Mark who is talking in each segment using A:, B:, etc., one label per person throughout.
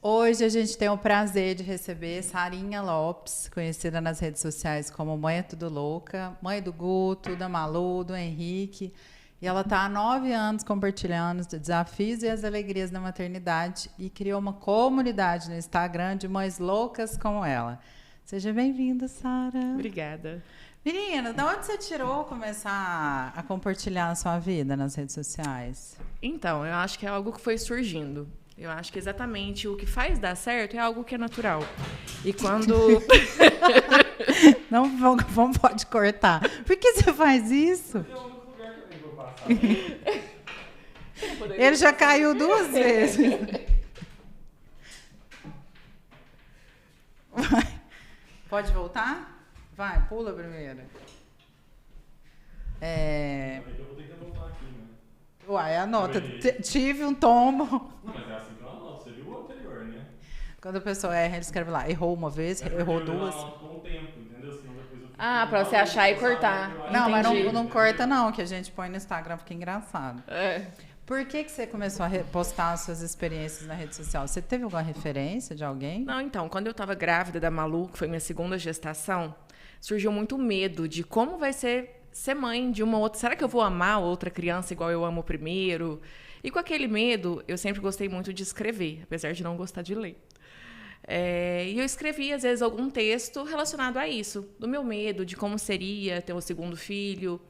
A: Hoje a gente tem o prazer de receber Sarinha Lopes, conhecida nas redes sociais como Mãe é Tudo Louca, mãe do Guto, da Malu, do Henrique. E ela está há 9 anos compartilhando os desafios e as alegrias da maternidade e criou uma comunidade no Instagram de mães loucas como ela. Seja bem-vinda, Sara.
B: Obrigada.
A: Menina, de onde você tirou começar a compartilhar a sua vida nas redes sociais?
B: Então, eu acho que é algo que foi surgindo. Eu acho que exatamente o que faz dar certo é algo que é natural. E quando...
A: Não pode cortar. Por que você faz isso? Ele já caiu 2 vezes. Vai. Pode voltar? Vai, pula primeiro.
C: Eu vou ter que anotar aqui, né?
A: Uai, anota. Tive um tombo.
C: Não, mas é assim que eu anoto. Você viu o anterior, né?
A: Quando a pessoa erra, ele escreve lá. Errou uma vez, errou 2.
C: Eu anoto com o tempo, entendeu? Senão depois eu fico...
B: pra você achar e cortar.
A: Não, mas
B: Entendi.
A: não corta não, que a gente põe no Instagram, fica engraçado.
B: É.
A: Por que você começou a postar as suas experiências na rede social? Você teve alguma referência de alguém?
B: Não, então, quando eu estava grávida da Malu, que foi minha segunda gestação, surgiu muito medo de como vai ser mãe de uma outra. Será que eu vou amar outra criança igual eu amo o primeiro? E com aquele medo, eu sempre gostei muito de escrever, apesar de não gostar de ler. E eu escrevi, às vezes, algum texto relacionado a isso, do meu medo, de como seria ter um segundo filho,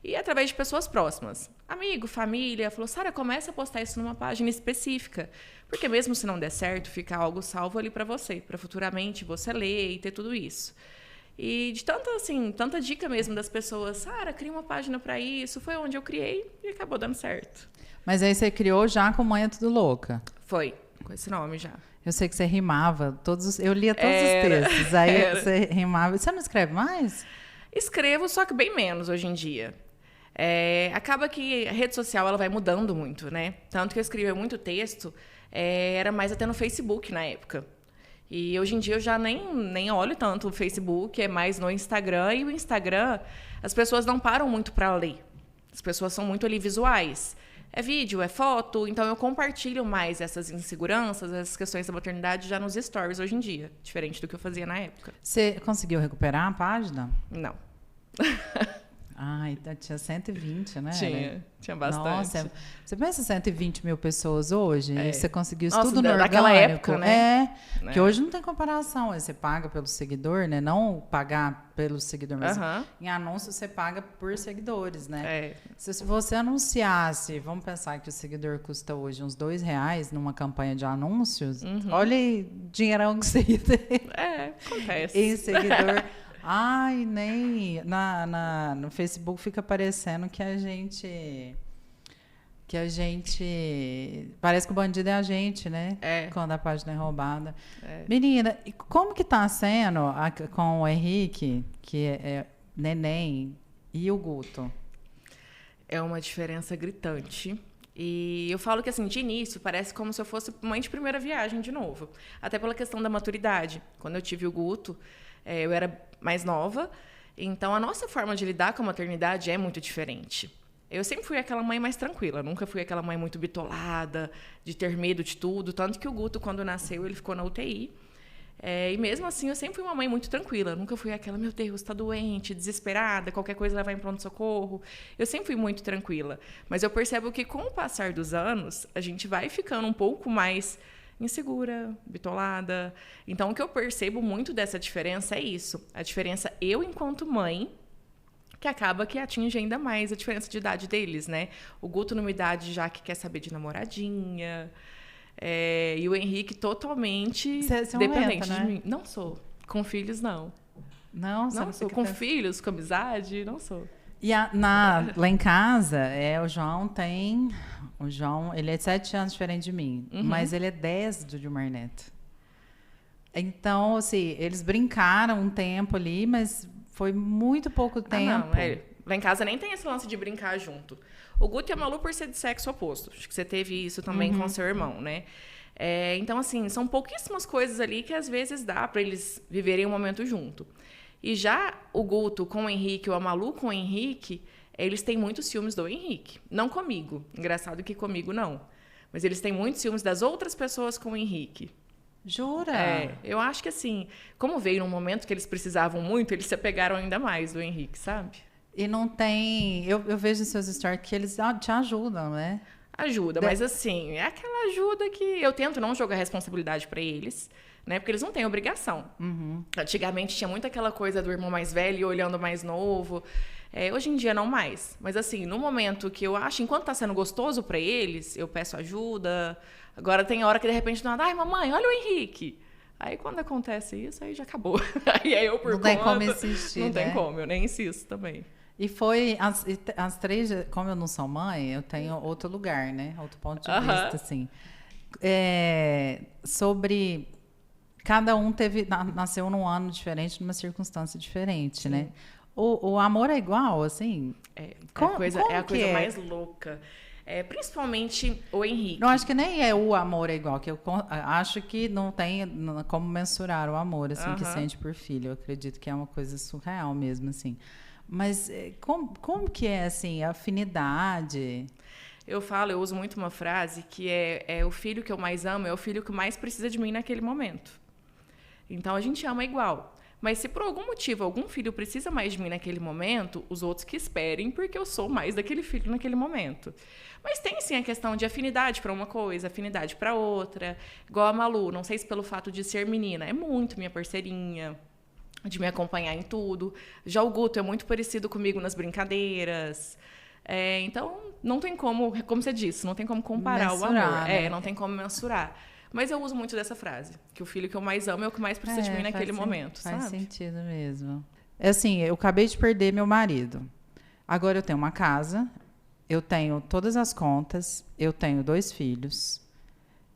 B: e através de pessoas próximas. Amigo, família, falou, Sara, começa a postar isso numa página específica, porque mesmo se não der certo, fica algo salvo ali para você, para futuramente você ler e ter tudo isso. E de tanta dica mesmo das pessoas, Sara, cria uma página para isso, foi onde eu criei e acabou dando certo.
A: Mas aí você criou já com Mãe é Tudo Louca?
B: Foi, com esse nome já.
A: Eu sei que você rimava, eu lia todos os textos, aí você rimava. Você não escreve mais?
B: Escrevo, só que bem menos hoje em dia. Acaba que a rede social ela vai mudando muito, né? Tanto que eu escrevia muito texto, era mais até no Facebook na época. E hoje em dia eu já nem olho tanto o Facebook, é mais no Instagram. E o Instagram, as pessoas não param muito para ler. As pessoas são muito ali visuais. É vídeo, é foto, então eu compartilho mais essas inseguranças, essas questões da maternidade já nos stories hoje em dia, diferente do que eu fazia na época.
A: Você conseguiu recuperar a página?
B: Não.
A: Ai, tinha 120, né?
B: Tinha bastante.
A: Nossa, você pensa 120 mil pessoas hoje? E você conseguiu isso
B: Nossa,
A: tudo no orgânico?
B: daquela época, né?
A: Que hoje não tem comparação. Você paga pelo seguidor, né? Não pagar pelo seguidor, mas em anúncio você paga por seguidores, né? Se você anunciasse, vamos pensar que o seguidor custa hoje uns R$2 numa campanha de anúncios, olha aí o dinheirão que você ia ter.
B: Acontece.
A: Em seguidor... Ai, nem no Facebook fica parecendo que a gente parece que o bandido é a gente, né? Quando a página é roubada. Menina, e como que tá sendo com o Henrique, que é neném, e o Guto?
B: É uma diferença gritante. E eu falo que, assim, de início, parece como se eu fosse mãe de primeira viagem de novo. Até pela questão da maturidade. Quando eu tive o Guto, eu era mais nova, então a nossa forma de lidar com a maternidade é muito diferente. Eu sempre fui aquela mãe mais tranquila, nunca fui aquela mãe muito bitolada, de ter medo de tudo, tanto que o Guto, quando nasceu, ele ficou na UTI. E mesmo assim, eu sempre fui uma mãe muito tranquila, nunca fui aquela, meu Deus, está doente, desesperada, qualquer coisa ela vai em pronto-socorro. Eu sempre fui muito tranquila, mas eu percebo que com o passar dos anos, a gente vai ficando um pouco mais insegura, bitolada. Então, o que eu percebo muito dessa diferença é isso. A diferença eu, enquanto mãe, que acaba que atinge ainda mais a diferença de idade deles, né? O Guto numa idade já que quer saber de namoradinha. E o Henrique totalmente dependente
A: né?
B: de mim. Não sou. Com filhos, não.
A: Não
B: sou. Com filhos, com amizade, não sou.
A: E lá em casa, o João, ele é 7 anos diferente de mim, mas ele é 10 do Gilmar Neto. Então, assim, eles brincaram um tempo ali, mas foi muito pouco tempo.
B: Lá em casa nem tem esse lance de brincar junto. O Guto e a Malu por ser de sexo oposto. Acho que você teve isso também com seu irmão, né? Então, assim, são pouquíssimas coisas ali que às vezes dá para eles viverem um momento junto. E já o Guto com o Henrique ou a Malu com o Henrique, eles têm muitos ciúmes do Henrique. Não comigo. Engraçado que comigo não. Mas eles têm muitos ciúmes das outras pessoas com o Henrique.
A: Jura?
B: Eu acho que assim, como veio num momento que eles precisavam muito, eles se apegaram ainda mais do Henrique, sabe?
A: E não tem. Eu vejo em seus stories que eles te ajudam, né?
B: Ajuda, mas assim, é aquela ajuda que eu tento não jogar responsabilidade pra eles, né? Porque eles não têm obrigação. Antigamente tinha muito aquela coisa do irmão mais velho olhando o mais novo. Hoje em dia não mais. Mas assim, no momento que eu acho, enquanto tá sendo gostoso pra eles, eu peço ajuda. Agora tem hora que de repente não, ai mamãe, olha o Henrique. Aí quando acontece isso, aí já acabou. Aí é eu por
A: Não
B: conta.
A: tem como insistir,
B: Não
A: né?
B: tem como, eu nem insisto também.
A: E foi as três, como eu não sou mãe, eu tenho outro lugar, né? Outro ponto de vista, assim. Sobre cada um nasceu num ano diferente, numa circunstância diferente, né? O amor é igual, assim?
B: É a coisa mais louca. Principalmente o Henrique.
A: Eu acho que nem é o amor é igual, que eu acho que não tem como mensurar o amor, assim, que sente por filho. Eu acredito que é uma coisa surreal mesmo, assim. Mas como que é, assim, a afinidade?
B: Eu uso muito uma frase que é o filho que eu mais amo, é o filho que mais precisa de mim naquele momento. Então, a gente ama igual. Mas se por algum motivo algum filho precisa mais de mim naquele momento, os outros que esperem, porque eu sou mais daquele filho naquele momento. Mas tem, sim, a questão de afinidade para uma coisa, afinidade para outra. Igual a Malu, não sei se pelo fato de ser menina, é muito minha parceirinha, de me acompanhar em tudo. Já o Guto é muito parecido comigo nas brincadeiras. Então, não tem como você disse, não tem como comparar
A: mensurar,
B: o amor.
A: né?
B: Não tem como mensurar. Mas eu uso muito dessa frase, que o filho que eu mais amo é o que mais precisa de mim naquele momento,
A: faz
B: sabe?
A: sentido mesmo. Assim, eu acabei de perder meu marido. Agora eu tenho uma casa, eu tenho todas as contas, eu tenho 2 filhos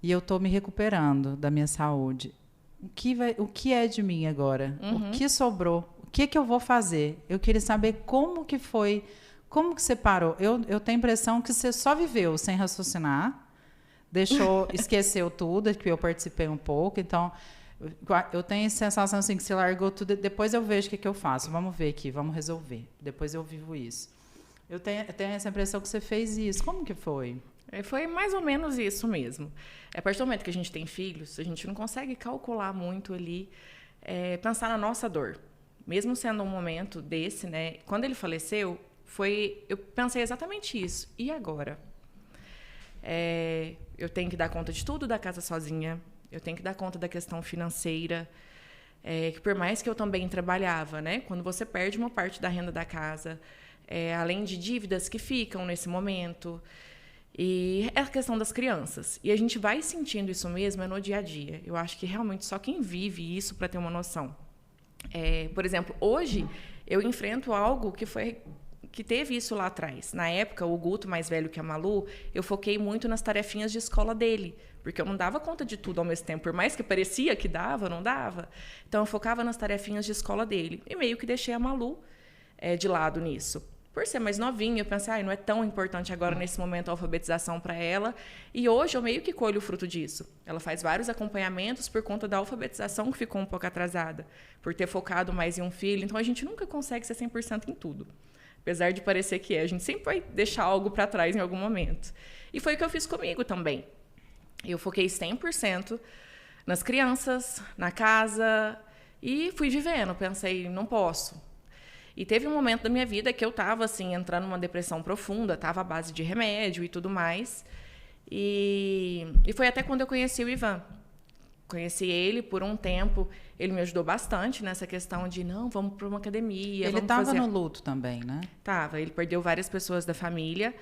A: e eu estou me recuperando da minha saúde. O que é de mim agora? O que sobrou? O que eu vou fazer? Eu queria saber como que foi, como que você parou. Eu tenho a impressão que você só viveu sem raciocinar, esqueceu tudo, que eu participei um pouco, então eu tenho a sensação assim que você largou tudo, depois eu vejo o que eu faço, vamos ver aqui, vamos resolver, depois eu vivo isso. Eu tenho essa impressão que você fez isso, como que foi?
B: Foi mais ou menos isso mesmo. A partir do momento que a gente tem filhos, a gente não consegue calcular muito ali, pensar na nossa dor. Mesmo sendo um momento desse, né? Quando ele faleceu, eu pensei exatamente isso. E agora? Eu tenho que dar conta de tudo da casa sozinha, eu tenho que dar conta da questão financeira, que por mais que eu também trabalhava, né? Quando você perde uma parte da renda da casa, além de dívidas que ficam nesse momento, e é a questão das crianças. E a gente vai sentindo isso mesmo no dia a dia. Eu acho que realmente só quem vive isso para ter uma noção. Por exemplo, hoje eu enfrento algo que teve isso lá atrás. Na época, o Guto, mais velho que a Malu, eu foquei muito nas tarefinhas de escola dele, porque eu não dava conta de tudo ao mesmo tempo. Por mais que parecia que dava, não dava. Então, eu focava nas tarefinhas de escola dele. E meio que deixei a Malu de lado nisso. Por ser mais novinha, eu pensei, não é tão importante agora, nesse momento, a alfabetização para ela. E hoje eu meio que colho o fruto disso. Ela faz vários acompanhamentos por conta da alfabetização, que ficou um pouco atrasada, por ter focado mais em um filho. Então, a gente nunca consegue ser 100% em tudo. Apesar de parecer que a gente sempre vai deixar algo para trás em algum momento. E foi o que eu fiz comigo também. Eu foquei 100% nas crianças, na casa, e fui vivendo. Pensei, não posso. E teve um momento da minha vida que eu estava assim, entrando numa depressão profunda, estava à base de remédio e tudo mais. E foi até quando eu conheci o Ivan. Conheci ele por um tempo, ele me ajudou bastante nessa questão de, não, vamos para uma academia.
A: Ele estava no luto também, né?
B: Tava, ele perdeu várias pessoas da família.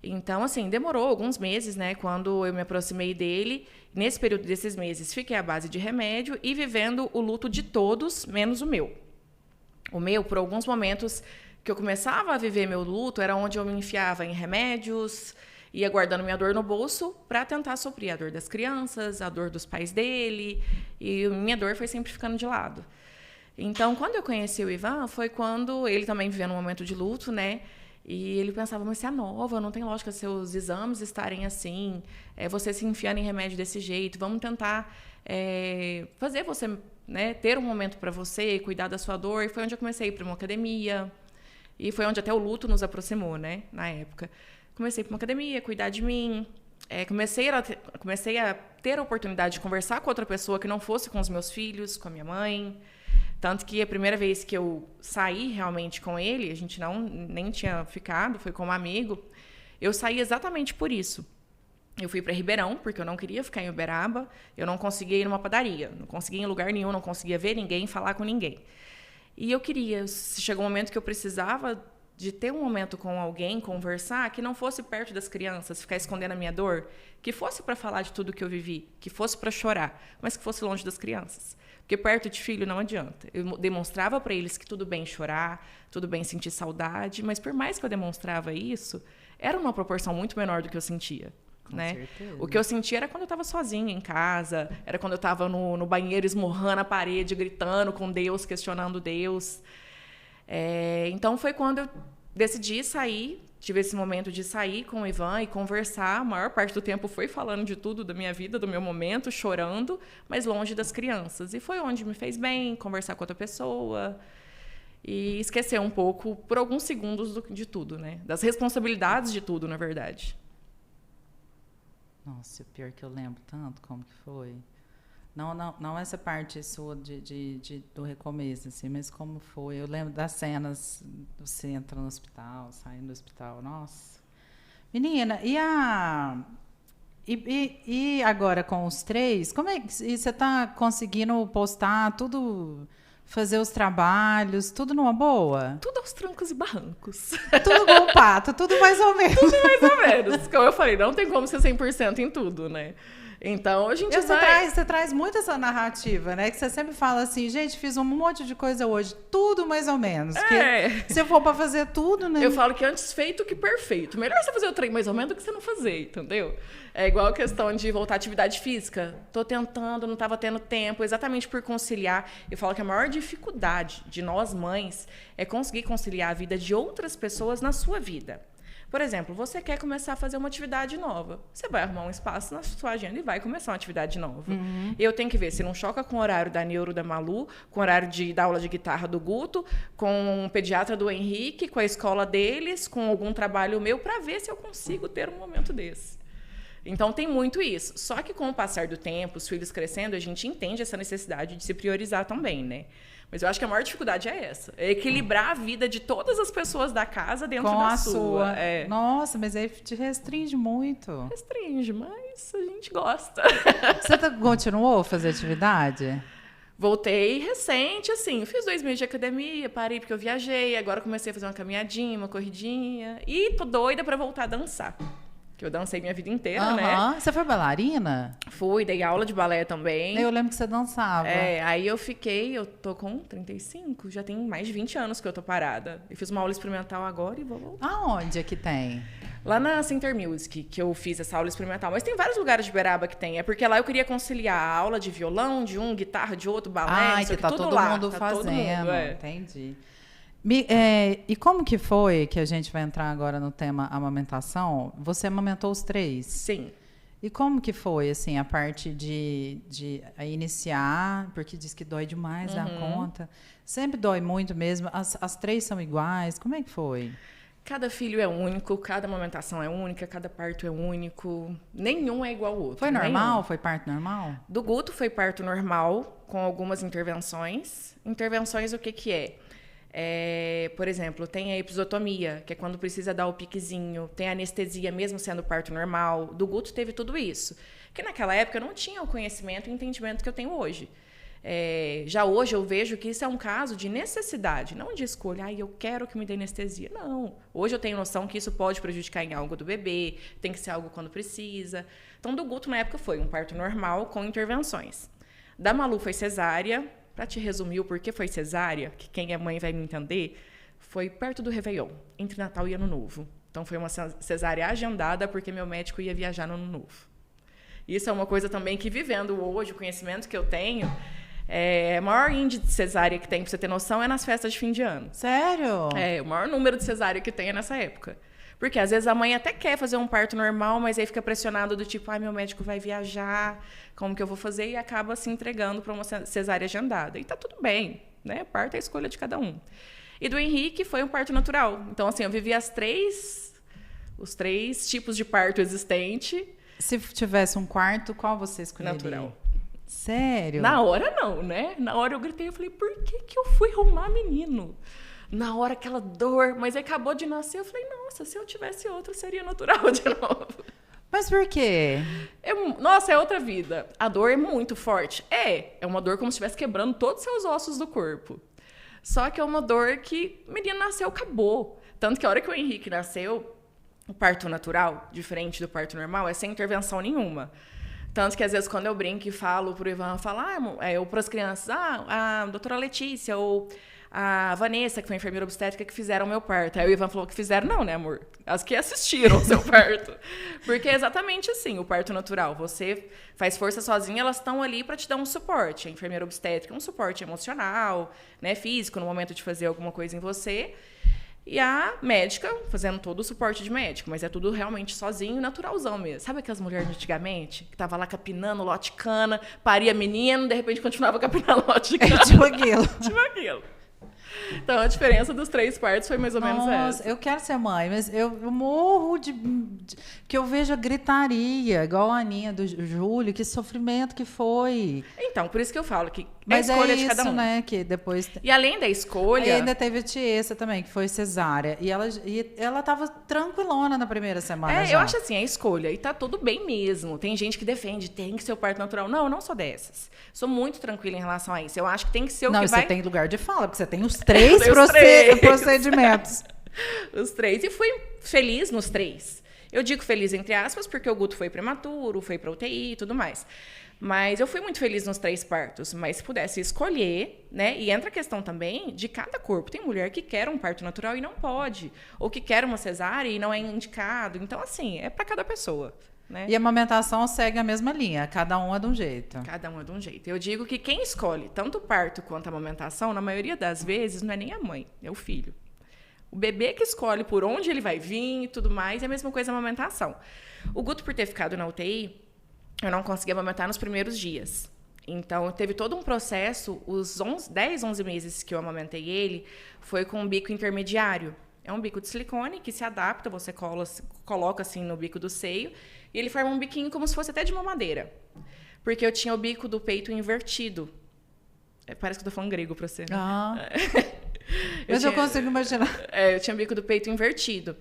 B: Então, assim, demorou alguns meses, né? Quando eu me aproximei dele, nesse período desses meses, fiquei à base de remédio e vivendo o luto de todos, menos o meu. O meu, por alguns momentos que eu começava a viver meu luto, era onde eu me enfiava em remédios, ia guardando minha dor no bolso para tentar suprir a dor das crianças, a dor dos pais dele, e minha dor foi sempre ficando de lado. Então, quando eu conheci o Ivan, foi quando ele também vivia num momento de luto, né? E ele pensava, mas você é nova, não tem lógica seus exames estarem assim, você se enfiando em remédio desse jeito, vamos tentar fazer você, né, ter um momento para você, cuidar da sua dor. E foi onde eu comecei a ir para uma academia, e foi onde até o luto nos aproximou, né, na época. Comecei para uma academia, cuidar de mim, comecei a ter a oportunidade de conversar com outra pessoa que não fosse com os meus filhos, com a minha mãe. Tanto que a primeira vez que eu saí realmente com ele, a gente nem tinha ficado, foi como amigo, eu saí exatamente por isso. Eu fui para Ribeirão, porque eu não queria ficar em Uberaba, eu não conseguia ir numa padaria, não conseguia ir em lugar nenhum, não conseguia ver ninguém, falar com ninguém. E eu queria, chegou um momento que eu precisava de ter um momento com alguém, conversar, que não fosse perto das crianças, ficar escondendo a minha dor, que fosse para falar de tudo que eu vivi, que fosse para chorar, mas que fosse longe das crianças. Porque perto de filho não adianta. Eu demonstrava para eles que tudo bem chorar, tudo bem sentir saudade, mas por mais que eu demonstrava isso, era uma proporção muito menor do que eu sentia. Né? O que eu sentia era quando eu estava sozinha em casa, era quando eu estava no banheiro esmurrando a parede, gritando com Deus, questionando Deus. Então foi quando eu decidi sair, tive esse momento de sair com o Ivan e conversar. A maior parte do tempo foi falando de tudo da minha vida, do meu momento, chorando, mas longe das crianças. E foi onde me fez bem conversar com outra pessoa e esquecer um pouco, por alguns segundos, de tudo, né? Das responsabilidades de tudo, na verdade.
A: Nossa, o pior que eu lembro tanto como que foi. Não essa parte sua do recomeço, assim, mas como foi. Eu lembro das cenas, você entra no hospital, saindo do hospital, nossa. Menina, e agora com os 3, como é que você está conseguindo postar tudo, fazer os trabalhos, tudo numa boa?
B: Tudo aos trancos e barrancos.
A: Tudo com o pato, tudo mais ou menos.
B: Tudo mais ou menos. Como eu falei, não tem como ser 100% em tudo, né? Então, a gente
A: você traz muito essa narrativa, né? Que você sempre fala assim, gente, fiz um monte de coisa hoje, tudo mais ou menos. Se for para fazer tudo, né?
B: Eu falo que antes feito que perfeito. Melhor você fazer o trem mais ou menos do que você não fazer, entendeu? É igual a questão de voltar à atividade física. Tô tentando, não estava tendo tempo, exatamente por conciliar. Eu falo que a maior dificuldade de nós mães é conseguir conciliar a vida de outras pessoas na sua vida. Por exemplo, você quer começar a fazer uma atividade nova. Você vai arrumar um espaço na sua agenda e vai começar uma atividade nova. Uhum. Eu tenho que ver se não choca com o horário da neuro da Malu, com o horário da aula de guitarra do Guto, com o pediatra do Henrique, com a escola deles, com algum trabalho meu, para ver se eu consigo ter um momento desse. Então, tem muito isso. Só que com o passar do tempo, os filhos crescendo, a gente entende essa necessidade de se priorizar também, né? Mas eu acho que a maior dificuldade é essa. É equilibrar a vida de todas as pessoas da casa dentro
A: com
B: da
A: a
B: sua.
A: Nossa, mas aí te restringe muito.
B: Restringe, mas a gente gosta.
A: Você continuou a fazer atividade?
B: Voltei recente, assim. Fiz 2 meses de academia, parei porque eu viajei. Agora comecei a fazer uma caminhadinha, uma corridinha. E tô doida pra voltar a dançar. Eu dancei minha vida inteira, né?
A: Você foi bailarina?
B: Fui, dei aula de balé também.
A: Eu lembro que você dançava.
B: Aí eu tô com 35, já tem mais de 20 anos que eu tô parada. Eu fiz uma aula experimental agora e vou voltar.
A: Aonde é que tem?
B: Lá na Center Music, que eu fiz essa aula experimental. Mas tem vários lugares de Uberaba que tem. É porque lá eu queria conciliar a aula de violão, de um, guitarra, de outro, balé.
A: Que tá
B: tudo
A: todo
B: lá.
A: mundo
B: tá
A: fazendo.
B: Todo mundo,
A: Entendi. E como que foi, que a gente vai entrar agora no tema amamentação, você amamentou os 3?
B: Sim.
A: E como que foi, assim, a parte de iniciar, porque diz que dói demais dar conta, sempre dói muito mesmo, as 3 são iguais, como é que foi?
B: Cada filho é único, cada amamentação é única, cada parto é único, nenhum é igual ao outro.
A: Foi normal? Nenhum. Foi parto normal?
B: Do Guto foi parto normal, com algumas intervenções. Intervenções o que é? Por exemplo, tem a episiotomia, que é quando precisa dar o piquezinho, tem a anestesia mesmo sendo parto normal. Do Guto teve tudo isso. Porque naquela época eu não tinha o conhecimento e o entendimento que eu tenho hoje. Já hoje eu vejo que isso é um caso de necessidade, não de escolha, eu quero que me dê anestesia. Não. Hoje eu tenho noção que isso pode prejudicar em algo do bebê, tem que ser algo quando precisa. Então, do Guto, na época, foi um parto normal com intervenções. Da Malu foi cesárea. Para te resumir o porquê foi cesárea, que quem é mãe vai me entender, foi perto do Réveillon, entre Natal e Ano Novo. Então, foi uma cesárea agendada porque meu médico ia viajar no Ano Novo. Isso é uma coisa também que, vivendo hoje, o conhecimento que eu tenho, o maior índice de cesárea que tem, para você ter noção, é nas festas de fim de ano.
A: Sério?
B: O maior número de cesárea que tem é nessa época. Porque, às vezes, a mãe até quer fazer um parto normal, mas aí fica pressionado do tipo, meu médico vai viajar, como que eu vou fazer? E acaba se entregando para uma cesárea agendada. E tá tudo bem, né? Parto é a escolha de cada um. E do Henrique foi um parto natural. Então, assim, eu vivi os 3 tipos de parto existente.
A: Se tivesse um quarto, qual você escolheria?
B: Natural.
A: Sério?
B: Na hora não, né? Na hora eu gritei, eu falei, por que eu fui arrumar menino? Na hora aquela dor, mas aí acabou de nascer, eu falei, nossa, se eu tivesse outro, seria natural de novo.
A: Mas por quê?
B: Nossa, é outra vida. A dor é muito forte. É uma dor como se estivesse quebrando todos os seus ossos do corpo. Só que é uma dor que o menino nasceu, acabou. Tanto que a hora que o Henrique nasceu, o parto natural, diferente do parto normal, é sem intervenção nenhuma. Tanto que, às vezes, quando eu brinco e falo pro Ivan, eu falo, ou pras crianças, a doutora Letícia ou a Vanessa, que foi enfermeira obstétrica, que fizeram o meu parto. Aí o Ivan falou que fizeram, não, né, amor? As que assistiram o seu parto. Porque é exatamente assim, o parto natural. Você faz força sozinha, elas estão ali para te dar um suporte. A enfermeira obstétrica, um suporte emocional, né, físico, no momento de fazer alguma coisa em você. E a médica fazendo todo o suporte de médico, mas é tudo realmente sozinho, naturalzão mesmo. Sabe aquelas mulheres de antigamente, que tava lá capinando lote de cana, paria menino, de repente continuava capinando lote de cana.
A: Tipo aquilo.
B: Tipo aquilo. Então, a diferença dos 3 partos foi mais ou menos essa.
A: Nossa, eu quero ser mãe, mas eu morro de que eu vejo a gritaria, igual a Aninha do Júlio, que sofrimento que foi.
B: Então, por isso que eu falo que
A: Mas
B: a escolha
A: é
B: de cada
A: isso,
B: um.
A: né, que depois...
B: E além da escolha...
A: E ainda teve a Tiesa também, que foi cesárea. E ela tava tranquilona na primeira semana já.
B: Eu acho assim, é escolha. E tá tudo bem mesmo. Tem gente que defende, tem que ser o parto natural. Não, eu não sou dessas. Sou muito tranquila em relação a isso. Eu acho que tem que ser o que vai...
A: Não, você tem lugar de fala, porque você tem os 3 procedimentos.
B: Os 3. E fui feliz nos 3. Eu digo feliz entre aspas, porque o Guto foi prematuro, foi pra UTI e tudo mais. Mas eu fui muito feliz nos 3 partos. Mas se pudesse escolher, né? E entra a questão também de cada corpo. Tem mulher que quer um parto natural e não pode. Ou que quer uma cesárea e não é indicado. Então, assim, é pra cada pessoa. Né?
A: E a amamentação segue a mesma linha. Cada um é de um jeito.
B: Cada um é de um jeito. Eu digo que quem escolhe tanto o parto quanto a amamentação, na maioria das vezes, não é nem a mãe, é o filho. O bebê que escolhe por onde ele vai vir e tudo mais, é a mesma coisa a amamentação. O Guto, por ter ficado na UTI, eu não consegui amamentar nos primeiros dias. Então, teve todo um processo, os 10, 11 meses que eu amamentei ele, foi com um bico intermediário. É um bico de silicone que se adapta, você coloca assim no bico do seio, e ele forma um biquinho como se fosse até de mamadeira. Porque eu tinha o bico do peito invertido. Parece que eu tô falando grego pra você. Né?
A: Mas eu consigo imaginar.
B: Eu tinha o bico do peito invertido.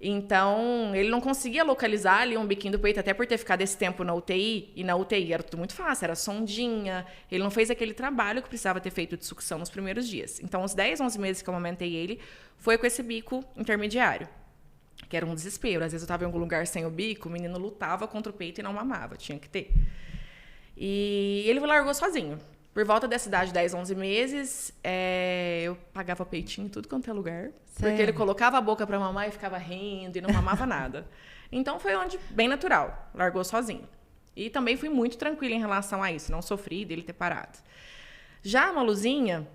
B: Então, ele não conseguia localizar ali um biquinho do peito, até por ter ficado esse tempo na UTI. E na UTI era tudo muito fácil, era sondinha. Ele não fez aquele trabalho que precisava ter feito de sucção nos primeiros dias. Então, os 10, 11 meses que eu amamentei ele, foi com esse bico intermediário. Que era um desespero. Às vezes eu estava em algum lugar sem o bico, o menino lutava contra o peito e não mamava. Tinha que ter. E ele largou sozinho. Por volta dessa idade, 10, 11 meses, eu pagava peitinho em tudo quanto é lugar.
A: Sério?
B: Porque ele colocava a boca para mamar e ficava rindo e não mamava nada. Então, foi bem natural. Largou sozinho. E também fui muito tranquila em relação a isso. Não sofri dele ter parado. Já a Maluzinha,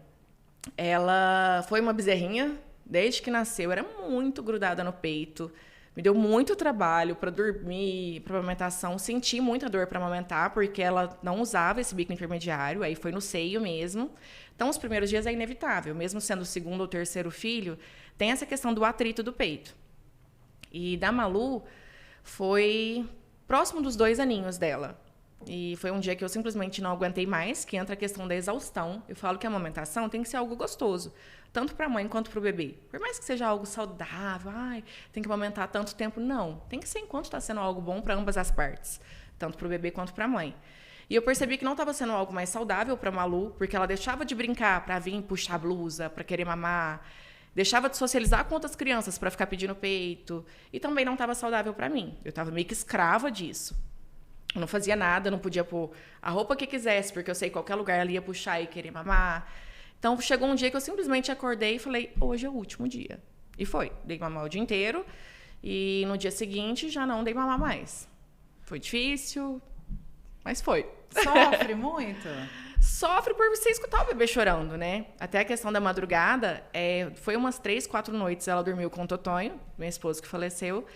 B: ela foi uma bezerrinha. Desde que nasceu, era muito grudada no peito. Me deu muito trabalho para dormir, para amamentação. Senti muita dor para amamentar, porque ela não usava esse bico intermediário, aí foi no seio mesmo. Então, os primeiros dias é inevitável. Mesmo sendo o 2º ou 3º filho, tem essa questão do atrito do peito. E da Malu, foi próximo dos 2 aninhos dela. E foi um dia que eu simplesmente não aguentei mais, que entra a questão da exaustão. Eu falo que a amamentação tem que ser algo gostoso, tanto para a mãe quanto para o bebê. Por mais que seja algo saudável, tem que amamentar tanto tempo, não. Tem que ser enquanto está sendo algo bom para ambas as partes, tanto para o bebê quanto para a mãe. E eu percebi que não estava sendo algo mais saudável para a Malu, porque ela deixava de brincar para vir puxar a blusa, para querer mamar, deixava de socializar com outras crianças para ficar pedindo peito, e também não estava saudável para mim. Eu estava meio que escrava disso. Eu não fazia nada, não podia pôr a roupa que quisesse, porque eu sei que qualquer lugar ela ia puxar e querer mamar. Então, chegou um dia que eu simplesmente acordei e falei, hoje é o último dia. E foi. Dei mamar o dia inteiro. E no dia seguinte, já não dei mamar mais. Foi difícil, mas foi.
A: Sofre muito?
B: Sofre por você escutar o bebê chorando, né? Até a questão da madrugada, foi umas 3, 4 noites ela dormiu com o Totonho, minha esposa que faleceu.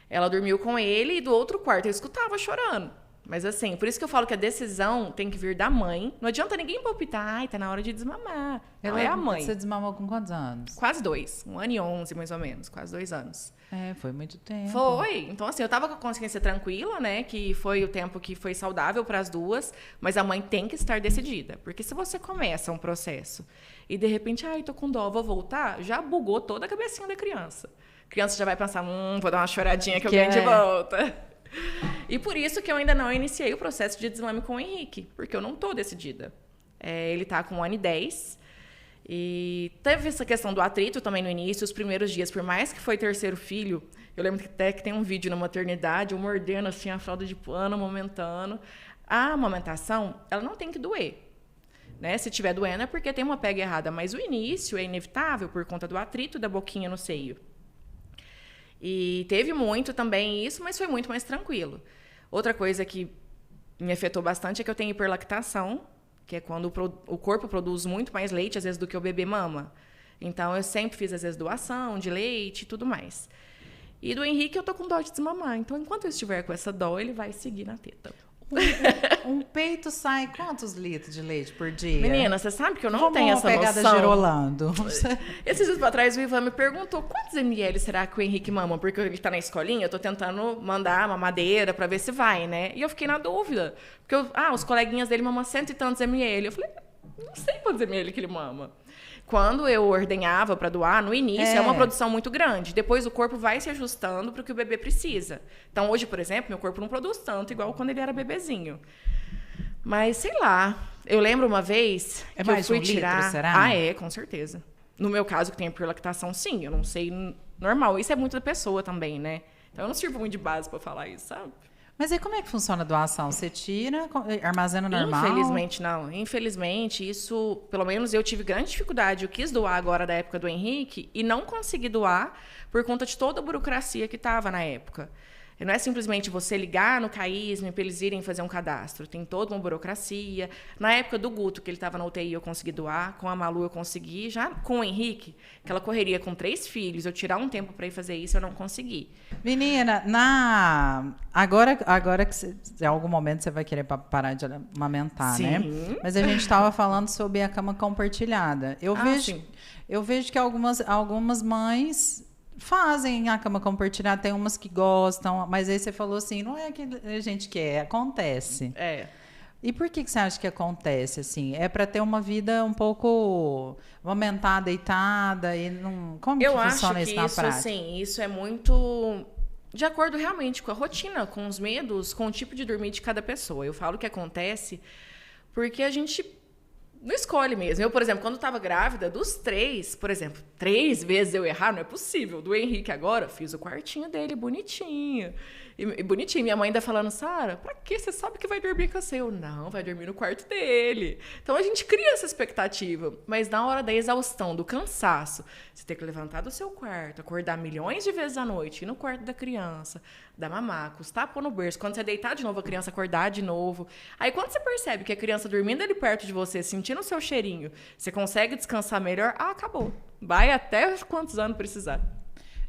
B: Ela dormiu com ele e do outro quarto eu escutava chorando. Mas assim, por isso que eu falo que a decisão tem que vir da mãe. Não adianta ninguém palpitar, ai, tá na hora de desmamar. Ela é a mãe.
A: Você desmamou com quantos anos?
B: Quase 2. 1 ano e 11, mais ou menos. Quase 2 anos.
A: Foi muito tempo.
B: Foi. Então, assim, eu tava com a consciência tranquila, né? Que foi o tempo que foi saudável para as duas. Mas a mãe tem que estar decidida. Porque se você começa um processo e, de repente, ai, tô com dó, vou voltar, já bugou toda a cabecinha da criança. A criança já vai pensar, vou dar uma choradinha que eu ganho de volta. E por isso que eu ainda não iniciei o processo de deslame com o Henrique. Porque eu não tô decidida. Ele tá com 1 ano e 10. E teve essa questão do atrito também no início, os primeiros dias, por mais que foi terceiro filho, eu lembro que até que tem um vídeo na maternidade, eu mordendo assim a fralda de pano, amamentando. A amamentação, ela não tem que doer. Né? Se tiver doendo é porque tem uma pega errada, mas o início é inevitável por conta do atrito da boquinha no seio. E teve muito também isso, mas foi muito mais tranquilo. Outra coisa que me afetou bastante é que eu tenho hiperlactação, que é quando o corpo produz muito mais leite, às vezes, do que o bebê mama. Então, eu sempre fiz, às vezes, doação de leite e tudo mais. E do Henrique, eu tô com dó de desmamar. Então, enquanto eu estiver com essa dó, ele vai seguir na teta.
A: Um peito sai quantos litros de leite por dia?
B: Menina, você sabe que eu não tenho essa
A: pegada
B: noção.
A: Girolando.
B: Esses dias pra trás, o Ivan me perguntou quantos ml será que o Henrique mama? Porque ele tá na escolinha, eu tô tentando mandar uma madeira pra ver se vai, né? E eu fiquei na dúvida. Porque, os coleguinhas dele mamam 100 e tantos ml. Eu falei, não sei quantos ml que ele mama. Quando eu ordenhava para doar, no início é uma produção muito grande. Depois o corpo vai se ajustando para o que o bebê precisa. Então, hoje, por exemplo, meu corpo não produz tanto igual quando ele era bebezinho. Mas, sei lá, eu lembro uma vez que eu fui tirar...
A: litro, será?
B: Com certeza. No meu caso, que tem hiperlactação, sim. Eu não sei, normal. Isso é muito da pessoa também, né? Então, eu não sirvo muito de base para falar isso, sabe?
A: Mas aí como é que funciona a doação? Você tira, armazena normal?
B: Infelizmente, não. Infelizmente, isso, pelo menos eu tive grande dificuldade. Eu quis doar agora da época do Henrique e não consegui doar por conta de toda a burocracia que estava na época. Não é simplesmente você ligar no CAISM para eles irem fazer um cadastro. Tem toda uma burocracia. Na época do Guto, que ele estava na UTI, eu consegui doar. Com a Malu, eu consegui. Já com o Henrique, aquela correria com 3 filhos, eu tirar um tempo para ir fazer isso, eu não consegui.
A: Menina, agora que em algum momento você vai querer parar de amamentar,
B: Sim.
A: né? Mas a gente estava falando sobre a cama compartilhada. Eu vejo que algumas mães fazem a cama compartilhada, tem umas que gostam, mas aí você falou assim, não é que a gente quer, acontece. E por que você acha que acontece assim? É para ter uma vida um pouco amamentar deitada e não... Como que funciona isso na prática?
B: Assim, isso é muito de acordo realmente com a rotina, com os medos, com o tipo de dormir de cada pessoa. Eu falo que acontece porque a gente não escolhe mesmo. Eu, por exemplo, quando estava grávida, dos 3, por exemplo, 3 vezes eu errar, não é possível. Do Henrique agora, fiz o quartinho dele bonitinho. E bonitinho. Minha mãe ainda falando, Sara, pra quê? Você sabe que vai dormir com você? Eu, não, vai dormir no quarto dele. Então, a gente cria essa expectativa. Mas na hora da exaustão, do cansaço, você tem que levantar do seu quarto, acordar milhões de vezes à noite, ir no quarto da criança, dar mamar, custar pôr no berço. Quando você deitar de novo, a criança acordar de novo. Aí, quando você percebe que a criança dormindo ali perto de você, sentindo o seu cheirinho, você consegue descansar melhor, acabou. Vai até quantos anos precisar.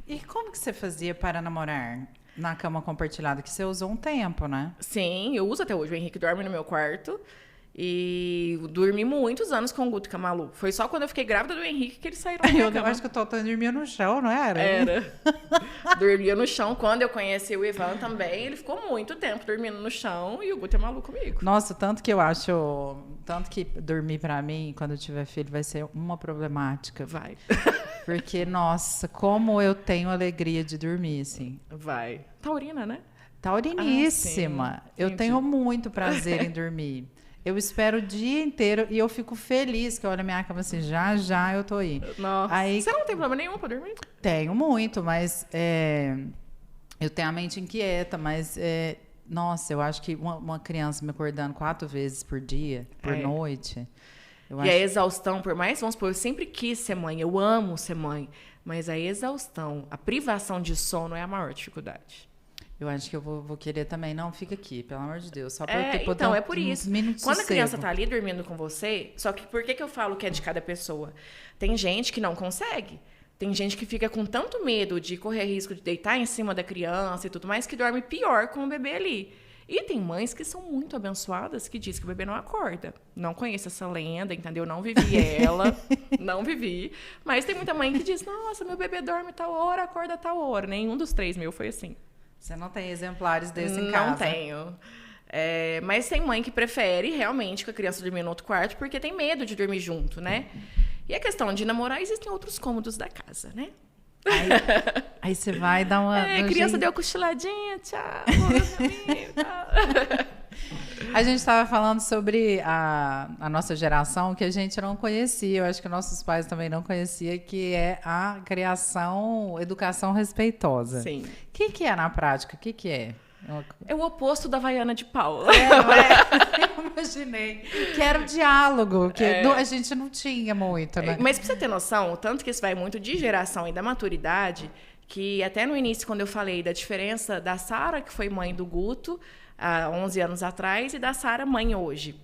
A: E como que você fazia para namorar na cama compartilhada? Que você usou um tempo, né?
B: Sim, eu uso até hoje. O Henrique dorme no meu quarto. E dormi muitos anos com o Guto e com a Malu. Foi só quando eu fiquei grávida do Henrique que eles saíram da minha cama.
A: Acho que o Totó dormia no chão, não era?
B: Era. Dormia no chão. Quando eu conheci o Ivan também, ele ficou muito tempo dormindo no chão e o Guto e a Malu comigo.
A: Nossa, tanto que dormir pra mim, quando eu tiver filho, vai ser uma problemática.
B: Vai.
A: Porque, nossa, como eu tenho alegria de dormir, assim.
B: Vai. Taurina, né?
A: Tauriníssima. Eu tenho muito prazer em dormir. Eu espero o dia inteiro e eu fico feliz que eu olho a minha cama assim, já eu tô aí.
B: Nossa.
A: Aí,
B: você não tem problema nenhum pra dormir?
A: Tenho muito, mas eu tenho a mente inquieta, mas nossa, eu acho que uma criança me acordando 4 vezes por dia, por noite.
B: A exaustão, por mais, vamos supor, eu sempre quis ser mãe, eu amo ser mãe, mas a exaustão, a privação de sono é a maior dificuldade.
A: Eu acho que eu vou querer também. Não, fica aqui, pelo amor de Deus. Só pra
B: então, é por isso. Quando a criança
A: tá
B: tá ali dormindo com você, só que por que eu falo que é de cada pessoa? Tem gente que não consegue. Tem gente que fica com tanto medo de correr risco de deitar em cima da criança e tudo mais, que dorme pior com o bebê ali. E tem mães que são muito abençoadas que dizem que o bebê não acorda. Não conheço essa lenda, entendeu? Não vivi ela, não vivi. Mas tem muita mãe que diz, nossa, meu bebê dorme tal hora, acorda tal hora. Nenhum dos 3 meu foi assim.
A: Você não tem exemplares desse em casa?
B: Não tenho. Mas tem mãe que prefere realmente que a criança dormir no outro quarto porque tem medo de dormir junto, né? E a questão de namorar, existem outros cômodos da casa, né?
A: Aí você vai dar uma...
B: criança deu cochiladinha, tchau, tchau.
A: A gente estava falando sobre a nossa geração que a gente não conhecia, eu acho que nossos pais também não conheciam, que é a educação respeitosa.
B: Sim.
A: O que é na prática? O que é?
B: É o oposto da Havaiana de Paula.
A: Não é? Eu imaginei. Que era o diálogo, que a gente não tinha muito, né?
B: Mas pra você ter noção, o tanto que isso vai muito de geração e da maturidade, que até no início, quando eu falei da diferença da Sara, que foi mãe do Guto, há 11 anos atrás, e da Sara, mãe hoje.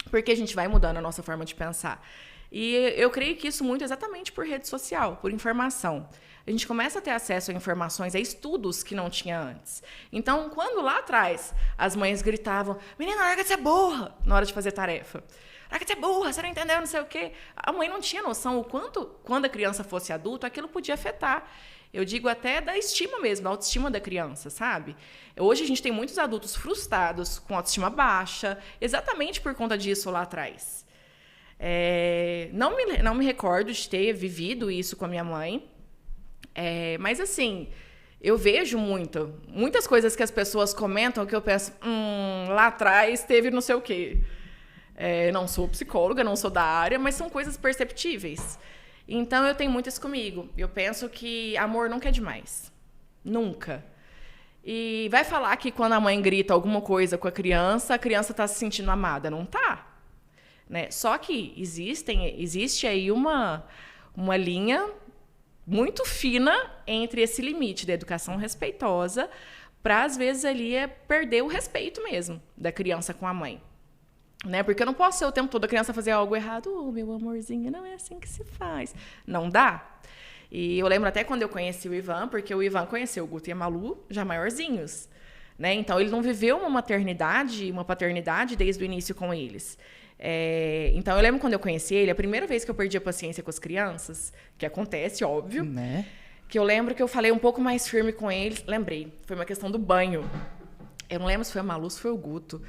B: Porque a gente vai mudando a nossa forma de pensar. E eu creio que isso muito exatamente por rede social, por informação. A gente começa a ter acesso a informações, a estudos que não tinha antes. Então, quando lá atrás as mães gritavam, menina, larga de ser burra, na hora de fazer tarefa. Larga de ser burra, você não entendeu, não sei o quê. A mãe não tinha noção o quanto, quando a criança fosse adulta, aquilo podia afetar. Eu digo até da estima mesmo, da autoestima da criança, sabe? Hoje a gente tem muitos adultos frustrados, com autoestima baixa, exatamente por conta disso lá atrás. Não me recordo de ter vivido isso com a minha mãe, mas assim, eu vejo muitas coisas que as pessoas comentam que eu penso, lá atrás teve não sei o quê. Não sou psicóloga, não sou da área, mas são coisas perceptíveis. Então, eu tenho muito isso comigo. Eu penso que amor nunca é demais. Nunca. E vai falar que quando a mãe grita alguma coisa com a criança está se sentindo amada. Não tá. Né? Só que existe aí uma linha muito fina entre esse limite da educação respeitosa para, às vezes, ali perder o respeito mesmo da criança com a mãe. Né? Porque eu não posso ser o tempo todo a criança fazer algo errado. Meu amorzinho, não é assim que se faz. Não dá. E eu lembro até quando eu conheci o Ivan, porque o Ivan conheceu o Guto e a Malu já maiorzinhos. Né? Então, ele não viveu uma maternidade, uma paternidade desde o início com eles. Então, eu lembro quando eu conheci ele, a primeira vez que eu perdi a paciência com as crianças, que acontece, óbvio,
A: né?
B: Que eu lembro que eu falei um pouco mais firme com eles. Lembrei, foi uma questão do banho. Eu não lembro se foi a Malu, se foi o Guto.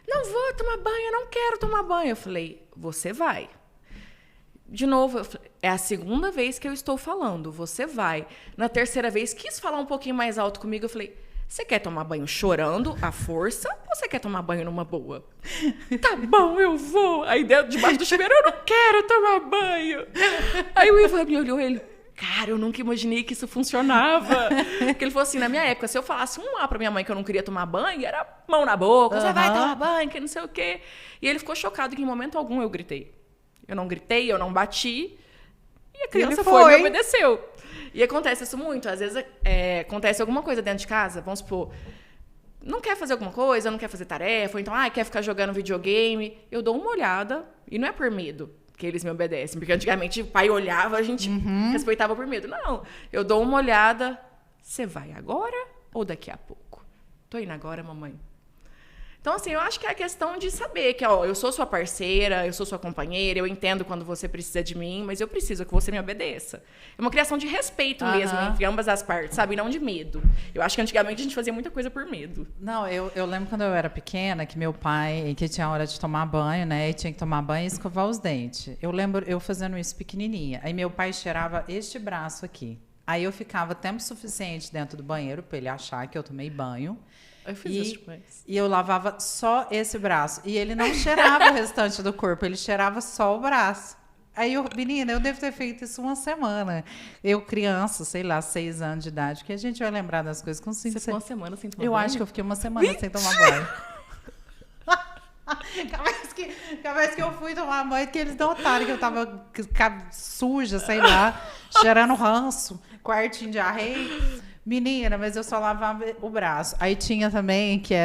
B: Não vou tomar banho, eu não quero tomar banho. Eu falei, você vai. De novo, é a segunda vez que eu estou falando, você vai. Na terceira vez, quis falar um pouquinho mais alto comigo, eu falei, você quer tomar banho chorando, à força, ou você quer tomar banho numa boa? Tá bom, eu vou. Aí debaixo do chuveiro, eu não quero tomar banho. Aí o Ivan me olhou, ele... Cara, eu nunca imaginei que isso funcionava. Porque ele falou assim, na minha época, se eu falasse pra minha mãe que eu não queria tomar banho, era mão na boca, você vai tomar banho, que não sei o quê. E ele ficou chocado que em momento algum eu gritei. Eu não gritei, eu não bati. E a criança foi e me obedeceu. E acontece isso muito. Às vezes acontece alguma coisa dentro de casa, vamos supor, não quer fazer alguma coisa, não quer fazer tarefa, ou então quer ficar jogando videogame. Eu dou uma olhada, e não é por medo que eles me obedecem. Porque antigamente o pai olhava, a gente respeitava por medo. Não, eu dou uma olhada. Você vai agora ou daqui a pouco? Tô indo agora, mamãe. Então, assim, eu acho que é a questão de saber que, eu sou sua parceira, eu sou sua companheira, eu entendo quando você precisa de mim, mas eu preciso que você me obedeça. É uma criação de respeito mesmo, entre ambas as partes, sabe? Não de medo. Eu acho que antigamente a gente fazia muita coisa por medo.
A: Não, eu lembro quando eu era pequena, que meu pai, que tinha hora de tomar banho, né? E tinha que tomar banho e escovar os dentes. Eu lembro eu fazendo isso pequenininha. Aí meu pai cheirava este braço aqui. Aí eu ficava tempo suficiente dentro do banheiro para ele achar que eu tomei banho.
B: Eu fiz isso demais.
A: E eu lavava só esse braço. E ele não cheirava o restante do corpo, ele cheirava só o braço. Aí, menina, eu devo ter feito isso uma semana. Eu, criança, sei lá, 6 anos de idade, porque a gente vai lembrar das coisas com 5,
B: Você ficou uma semana sem tomar
A: banho? Eu acho que eu fiquei uma semana sem tomar banho. Cada vez que eu fui tomar banho, que eles notaram que eu tava suja, sei lá, cheirando ranço, quartinho de arreio. Menina, mas eu só lavava o braço. Aí tinha também que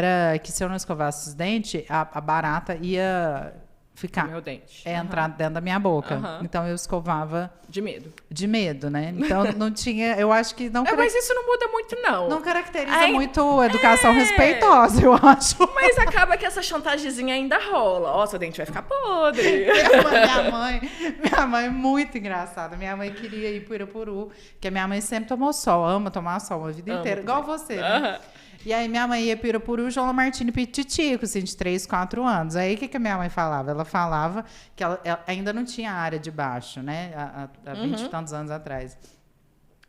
A: se eu não escovasse os dentes, a barata ia ficar.
B: Meu dente.
A: Entrar dentro da minha boca. Então eu escovava
B: De medo,
A: né? Então não tinha, eu acho que não
B: mas isso não muda muito, não.
A: Não caracteriza muito educação respeitosa, eu acho.
B: Mas acaba que essa chantagemzinha ainda rola. Ó, seu dente vai ficar podre.
A: Minha mãe é muito engraçada. Minha mãe queria ir pro Irapuru, porque minha mãe sempre tomou sol, ama tomar sol a vida inteira, igual você, né? E aí minha mãe ia para Irapuru, João Lamartine Pititico, assim, de 3, 4 anos. Aí o que a minha mãe falava? Ela falava que ela ainda não tinha área de baixo, né? Há 20 e tantos anos atrás.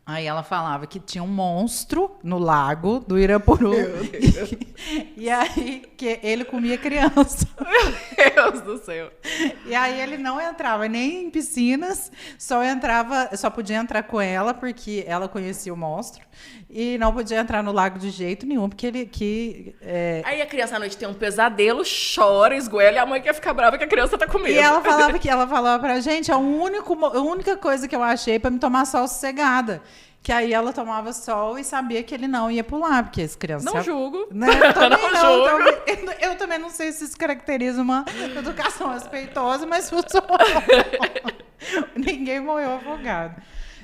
A: Aí ela falava que tinha um monstro no lago do Irapuru. E aí que ele comia criança.
B: Meu Deus do céu.
A: E aí ele não entrava nem em piscinas, só podia entrar com ela porque ela conhecia o monstro. E não podia entrar no lago de jeito nenhum, porque
B: Aí a criança à noite tem um pesadelo, chora, esgoela, e a mãe quer ficar brava que a criança tá com medo.
A: E ela falava pra gente, a única coisa que eu achei pra me tomar sol sossegada. Que aí ela tomava sol e sabia que ele não ia pular, porque as crianças...
B: Não julgo.
A: Né? Eu também não sei se isso caracteriza uma educação respeitosa, mas funcionou. Ninguém morreu afogado.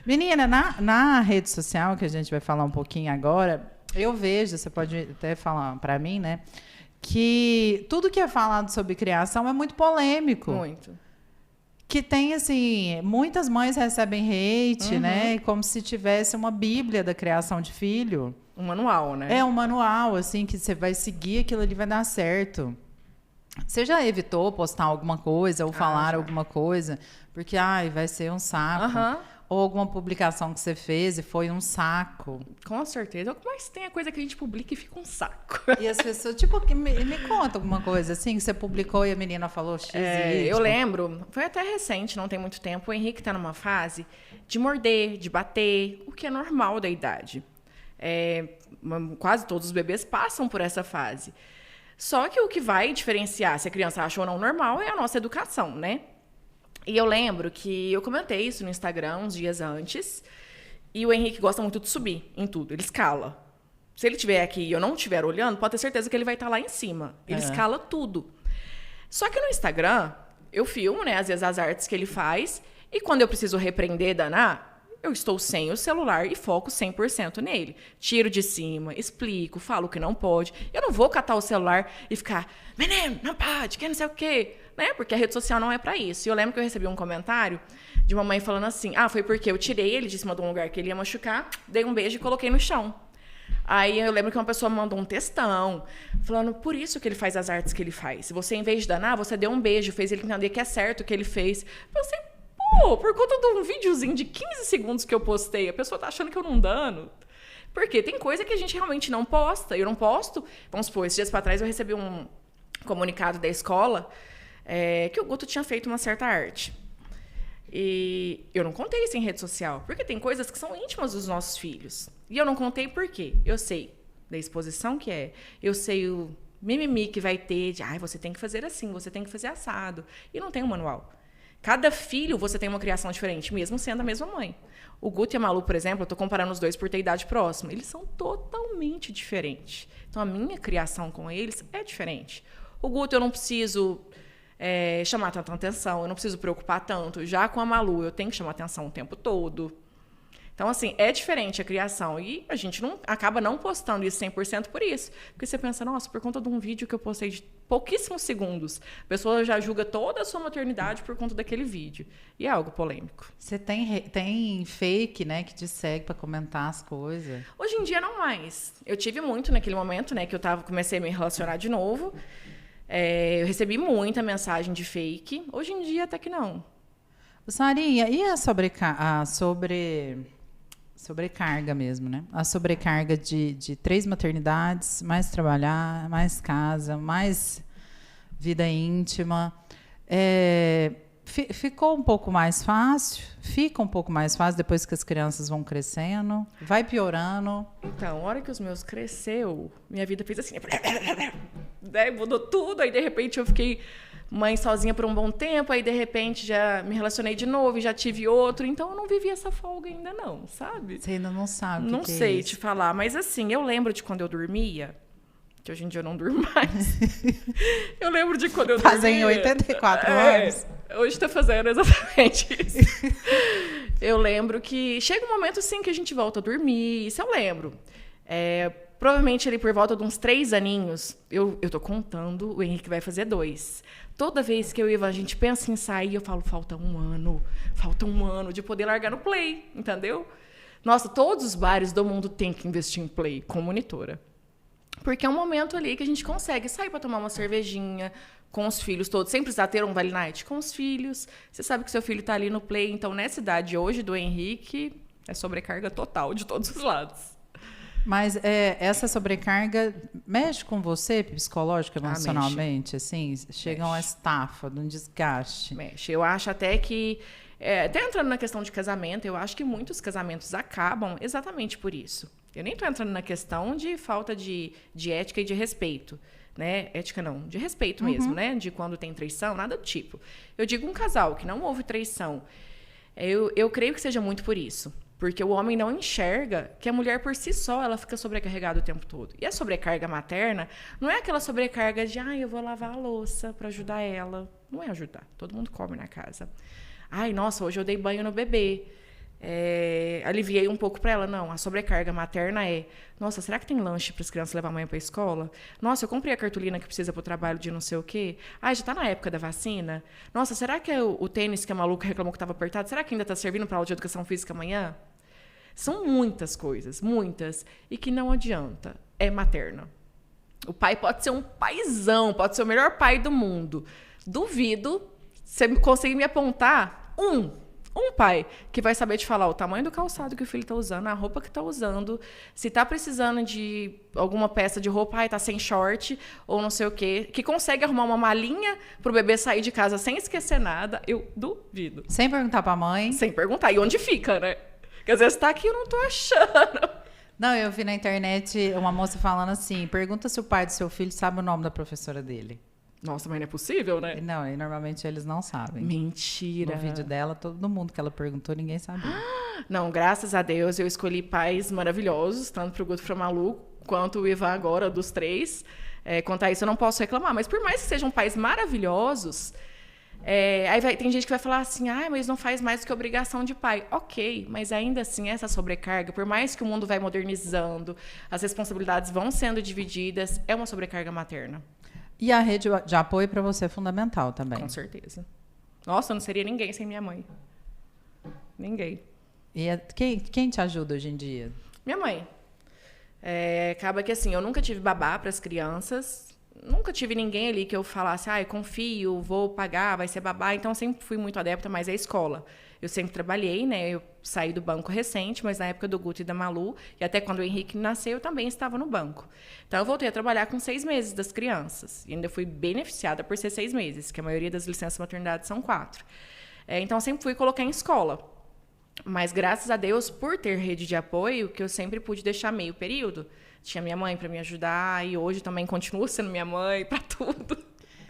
A: Menina, na rede social, que a gente vai falar um pouquinho agora, eu vejo, você pode até falar pra mim, né? Que tudo que é falado sobre criação é muito polêmico.
B: Muito.
A: Que tem, assim, muitas mães recebem hate, né? Como se tivesse uma bíblia da criação de filho.
B: Um manual, né?
A: É um manual, assim, que você vai seguir, aquilo ali vai dar certo. Você já evitou postar alguma coisa ou falar alguma coisa? Porque, vai ser um saco. Ou alguma publicação que você fez e foi um saco.
B: Com certeza. Mas tem a coisa que a gente publica e fica um saco.
A: E as pessoas, tipo, me conta alguma coisa assim, que você publicou e a menina falou X e
B: eu lembro, foi até recente, não tem muito tempo, o Henrique tá numa fase de morder, de bater, o que é normal da idade. Quase todos os bebês passam por essa fase. Só que o que vai diferenciar se a criança acha ou não normal é a nossa educação, né? E eu lembro que eu comentei isso no Instagram uns dias antes, e o Henrique gosta muito de subir em tudo, ele escala. Se ele estiver aqui e eu não estiver olhando, pode ter certeza que ele vai estar lá em cima. Ele escala tudo. Só que no Instagram, eu filmo, né, às vezes as artes que ele faz, e quando eu preciso repreender Daná, eu estou sem o celular e foco 100% nele. Tiro de cima, explico, falo que não pode. Eu não vou catar o celular e ficar, menino, não pode, que não sei o quê. Né? Porque a rede social não é pra isso. E eu lembro que eu recebi um comentário de uma mãe falando assim, foi porque eu tirei ele de cima de um lugar que ele ia machucar, dei um beijo e coloquei no chão. Aí eu lembro que uma pessoa mandou um textão, falando, por isso que ele faz as artes que ele faz. Se você, em vez de danar, você deu um beijo, fez ele entender que é certo o que ele fez. Eu pensei, por conta de um videozinho de 15 segundos que eu postei, a pessoa tá achando que eu não dano. Porque tem coisa que a gente realmente não posta. Eu não posto. Vamos supor, esses dias pra trás eu recebi um comunicado da escola que o Guto tinha feito uma certa arte. E eu não contei isso em rede social, porque tem coisas que são íntimas dos nossos filhos. E eu não contei por quê? Eu sei da exposição que é, eu sei o mimimi que vai ter, de você tem que fazer assim, você tem que fazer assado. E não tem um manual. Cada filho, você tem uma criação diferente, mesmo sendo a mesma mãe. O Guto e a Malu, por exemplo, eu tô comparando os dois por ter idade próxima. Eles são totalmente diferentes. Então, a minha criação com eles é diferente. O Guto, eu não preciso chamar tanta atenção, eu não preciso preocupar tanto. Já com a Malu, eu tenho que chamar atenção o tempo todo. Então, assim, é diferente a criação. E a gente acaba não postando isso 100% por isso. Porque você pensa, nossa, por conta de um vídeo que eu postei de pouquíssimos segundos, a pessoa já julga toda a sua maternidade por conta daquele vídeo. E é algo polêmico.
A: Você tem fake, né, que te segue para comentar as coisas?
B: Hoje em dia, não mais. Eu tive muito naquele momento, né, que eu comecei a me relacionar de novo. Eu recebi muita mensagem de fake. Hoje em dia, até que não.
A: Sarinha, e a sobrecarga mesmo, né? A sobrecarga de 3 maternidades, mais trabalhar, mais casa, mais vida íntima. Ficou um pouco mais fácil? Fica um pouco mais fácil depois que as crianças vão crescendo? Vai piorando?
B: Então, a hora que os meus cresceu, minha vida fez assim. Mudou tudo, aí de repente eu fiquei mãe sozinha por um bom tempo, aí de repente já me relacionei de novo e já tive outro, então eu não vivi essa folga ainda não, sabe?
A: Você ainda não sabe o que
B: não
A: que
B: sei
A: é
B: te falar, mas assim, eu lembro de quando eu dormia, que hoje em dia eu não durmo mais. Eu lembro de quando eu
A: Fazem
B: dormia.
A: 84 anos.
B: Hoje tá fazendo exatamente isso. Eu lembro que chega um momento, sim, que a gente volta a dormir. Isso eu lembro. Provavelmente ali por volta de uns 3 aninhos, eu tô contando, o Henrique vai fazer 2. Toda vez que eu e o Ivan, a gente pensa em sair, eu falo, falta um ano de poder largar no Play, entendeu? Nossa, todos os bares do mundo têm que investir em Play com monitora. Porque é um momento ali que a gente consegue sair para tomar uma cervejinha com os filhos todos, sem precisar ter um Vale Night com os filhos. Você sabe que seu filho está ali no Play, então nessa idade hoje do Henrique, é sobrecarga total de todos os lados.
A: Mas essa sobrecarga mexe com você, psicológico, emocionalmente? Assim, chega uma estafa, um desgaste.
B: Mexe. Eu acho até que, até entrando na questão de casamento, eu acho que muitos casamentos acabam exatamente por isso. Eu nem estou entrando na questão de falta de ética e de respeito. Né? Ética não, de respeito mesmo, né? De quando tem traição, nada do tipo. Eu digo um casal que não houve traição. Eu creio que seja muito por isso. Porque o homem não enxerga que a mulher, por si só, ela fica sobrecarregada o tempo todo. E a sobrecarga materna não é aquela sobrecarga de, eu vou lavar a louça para ajudar ela. Não é ajudar. Todo mundo come na casa. Nossa, hoje eu dei banho no bebê. Aliviei um pouco para ela. Não, a sobrecarga materna nossa, será que tem lanche para as crianças levar amanhã para a escola? Nossa, eu comprei a cartolina que precisa para o trabalho de não sei o quê. Já está na época da vacina? Nossa, será que o tênis que a maluca reclamou que estava apertado, será que ainda está servindo para aula de educação física amanhã? São muitas coisas, muitas, e que não adianta. É materna. O pai pode ser um paizão, pode ser o melhor pai do mundo. Duvido você conseguir me apontar um pai que vai saber te falar o tamanho do calçado que o filho está usando, a roupa que está usando, se está precisando de alguma peça de roupa, está sem short ou não sei o quê, que consegue arrumar uma malinha para o bebê sair de casa sem esquecer nada. Eu duvido.
A: Sem perguntar para a mãe?
B: Sem perguntar. E onde fica, né? Porque às vezes está aqui e eu não estou achando.
A: Não, eu vi na internet uma moça falando assim, pergunta se o pai do seu filho sabe o nome da professora dele.
B: Nossa, mas não é possível, né?
A: Não, e normalmente eles não sabem.
B: Mentira.
A: No vídeo dela, todo mundo que ela perguntou, ninguém sabia.
B: Não, graças a Deus, eu escolhi pais maravilhosos, tanto para o Guto Framalu, quanto o Ivan agora, dos 3. Quanto a isso, eu não posso reclamar. Mas por mais que sejam pais maravilhosos, tem gente que vai falar assim, mas não faz mais do que obrigação de pai. Ok, mas ainda assim, essa sobrecarga, por mais que o mundo vai modernizando, as responsabilidades vão sendo divididas, é uma sobrecarga materna.
A: E a rede de apoio para você é fundamental também.
B: Com certeza. Nossa, eu não seria ninguém sem minha mãe. Ninguém.
A: E quem te ajuda hoje em dia?
B: Minha mãe. Acaba que assim, eu nunca tive babá para as crianças, nunca tive ninguém ali que eu falasse, confio, vou pagar, vai ser babá. Então, eu sempre fui muito adepta, mas é escola. Eu sempre trabalhei, né? Eu saí do banco recente, mas na época do Guto e da Malu, e até quando o Henrique nasceu, eu também estava no banco. Então, eu voltei a trabalhar com 6 meses das crianças. E ainda fui beneficiada por ser 6 meses, que a maioria das licenças maternidade são 4. Então, eu sempre fui colocar em escola. Mas, graças a Deus, por ter rede de apoio, que eu sempre pude deixar meio período. Tinha minha mãe para me ajudar, e hoje também continuo sendo minha mãe para tudo.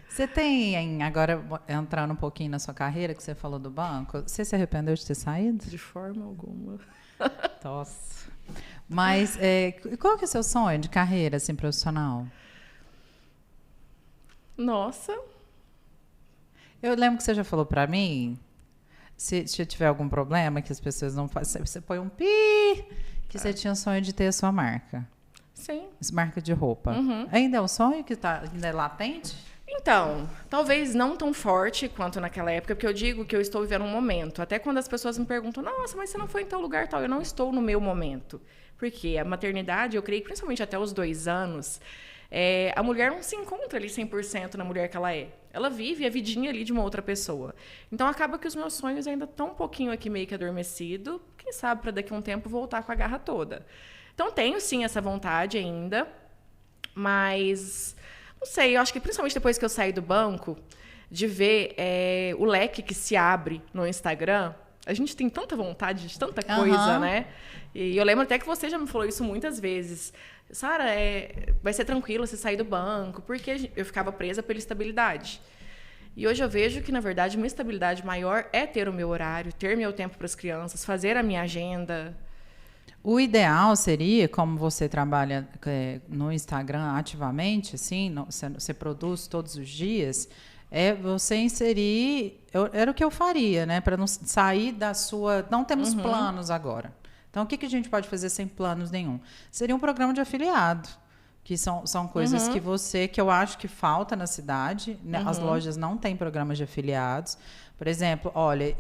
A: Você tem, agora entrando um pouquinho na sua carreira, que você falou do banco, você se arrependeu de ter saído?
B: De forma alguma.
A: Nossa. Mas qual que é o seu sonho de carreira assim, profissional?
B: Nossa.
A: Eu lembro que você já falou para mim, se tiver algum problema que as pessoas não fazem, você põe um pi, que você tinha o sonho de ter a sua marca.
B: Sim.
A: Marca de roupa. Ainda é um sonho que ainda é latente?
B: Então, talvez não tão forte quanto naquela época, porque eu digo que eu estou vivendo um momento. Até quando as pessoas me perguntam, nossa, mas você não foi em tal lugar, tal. Eu não estou no meu momento. Porque a maternidade, eu creio que principalmente até os 2 anos, a mulher não se encontra ali 100% na mulher que ela é. Ela vive a vidinha ali de uma outra pessoa. Então, acaba que os meus sonhos ainda estão um pouquinho aqui meio que adormecido. Quem sabe para daqui a um tempo voltar com a garra toda. Então, tenho sim essa vontade ainda, mas não sei, eu acho que principalmente depois que eu saí do banco, de ver o leque que se abre no Instagram, a gente tem tanta vontade de tanta coisa, né? E eu lembro até que você já me falou isso muitas vezes. Sara, vai ser tranquilo você sair do banco, porque eu ficava presa pela estabilidade. E hoje eu vejo que, na verdade, uma estabilidade maior é ter o meu horário, ter meu tempo para as crianças, fazer a minha agenda.
A: O ideal seria, como você trabalha no Instagram ativamente, assim, você produz todos os dias, é você inserir... Era o que eu faria, né? Para não sair da sua... Não temos planos agora. Então, o que a gente pode fazer sem planos nenhum? Seria um programa de afiliado, que são coisas que eu acho que falta na cidade. Né? As lojas não têm programas de afiliados. Por exemplo, olha,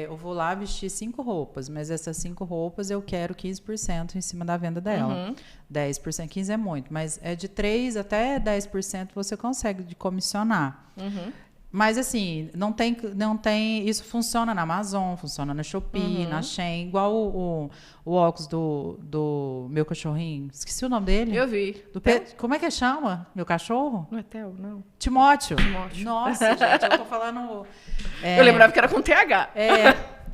A: eu vou lá vestir 5 roupas, mas essas 5 roupas eu quero 15% em cima da venda dela. 10%, 15% é muito, mas é de 3% até 10% você consegue de comissionar. Mas, assim, não tem... Isso funciona na Amazon, funciona na Shopee, na Shein. Igual o óculos do meu cachorrinho. Esqueci o nome dele.
B: Eu vi.
A: Como é que chama? Meu cachorro?
B: Não é Theo, não.
A: Timóteo. Nossa, gente, eu tô falando...
B: Eu lembrava que era com TH.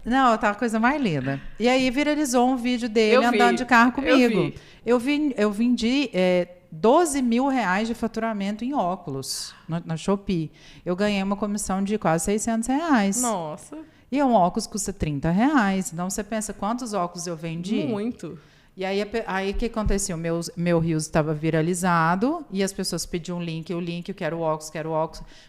A: Não, tá a coisa mais linda. E aí viralizou um vídeo dele andando de carro comigo. Eu vendi 12 mil reais de faturamento em óculos na Shopee. Eu ganhei uma comissão de quase 600 reais.
B: Nossa.
A: E um óculos custa 30 reais. Então, você pensa quantos óculos eu vendi?
B: Muito.
A: E aí o que aconteceu? Meu Reels estava viralizado e as pessoas pediam o link, eu quero o óculos.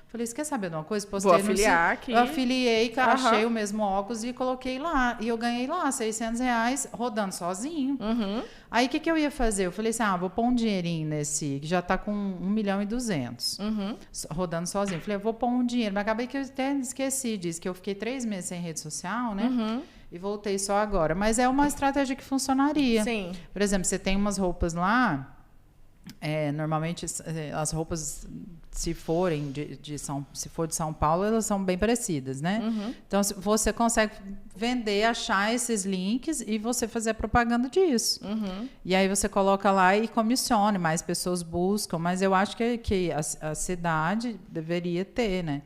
A: Falei, você quer saber de uma coisa? Postei
B: vou afiliar aqui.
A: Eu afiliei, achei o mesmo óculos e coloquei lá. E eu ganhei lá 600 reais rodando sozinho. Aí, o que eu ia fazer? Eu falei assim, vou pôr um dinheirinho nesse, que já está com 1.200.000. Rodando sozinho. Falei, vou pôr um dinheiro. Mas acabei que eu até esqueci disso, que eu fiquei 3 meses sem rede social, né? E voltei só agora. Mas é uma estratégia que funcionaria.
B: Sim.
A: Por exemplo, você tem umas roupas lá... normalmente as roupas, se for de São Paulo, elas são bem parecidas, né? Então você consegue vender, achar esses links e você fazer a propaganda disso. E aí você coloca lá e comissione, mais pessoas buscam, mas eu acho que a cidade deveria ter, né?